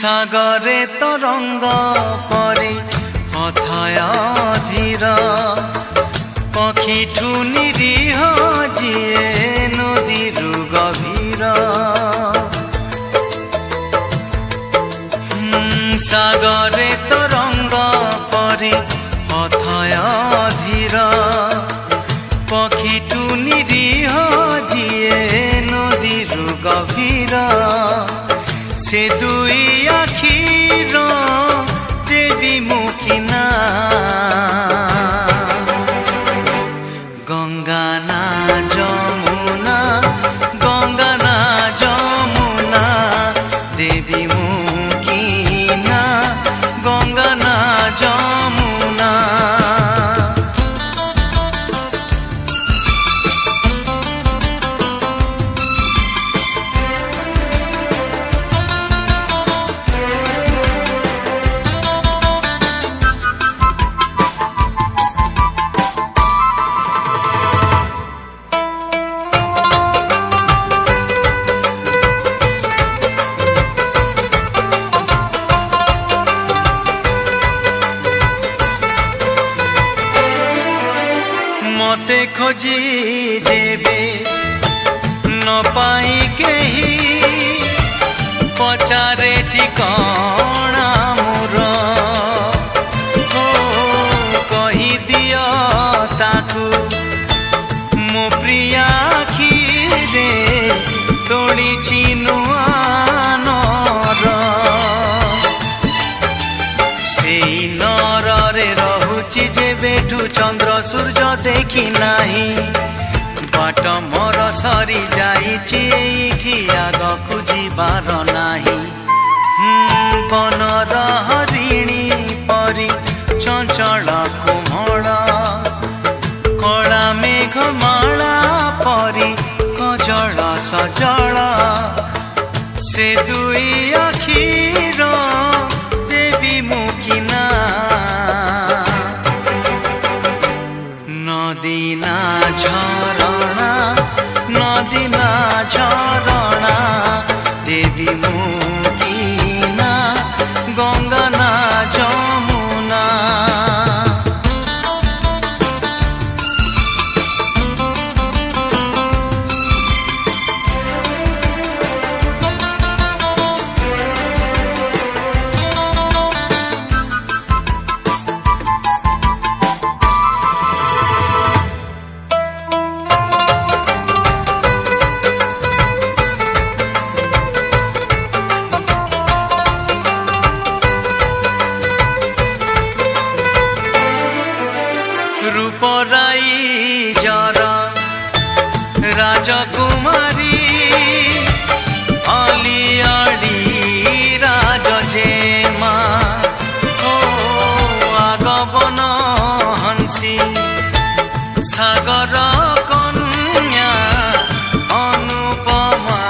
সাগরে তরঙ্গ পরি অথয় ধীর পক্ষীঠু নিরীহ যিয়ে নদীরু গভীর সাগরে তরঙ্গ পরি অথয় ধীর পক্ষীঠু নিরীহ যিয়ে নদীরু গভীর से दुई आखिर देवी मुखिना गंगा ना जमुना गंगा ना जमुना देवी मुखिना गंगा ना जमुना मते खोजी जेबे न पाई केही पचारे ठिकाना मोर हो कही दियो ताकू मो प्रिया आखिरे तोड़ी चिनुआ नर सेई नररे रहुची जेबेठू चंद्र सूर्य देखी नाही बाट मोर सरी जाइछि एठी आगकु जिबार नाही बनर हरिणी परी चंचल कोमल कला मेघमाला परी कजल सजल से दुई आखिर देवी मुखिना नदीना झरणा नदीना झरणा देवी मुखिना गंगा ना जमुना रूपराई जर राजकुमारी अलियाड़ी राजजेमा ओ आगमन हंसी सागर कन्या अनुपमा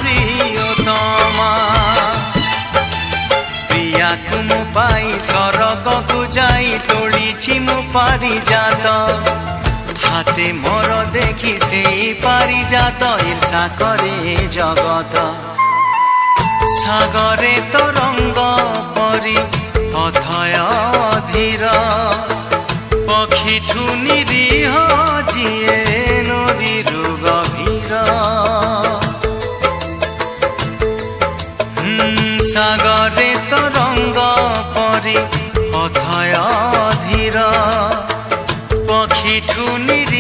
प्रियतमा प्रिया तुम पाई सरग को जाई तोड़ी मु पारिजात हाथे मोर देखी से पारिजात ईर्षा करे जगत सागरे तरंग परी अथय धीर पक्षीठू निरीह जिए नदीरु गभीर सागरे तरंग परी अथय धीर पक्षीठू निरीह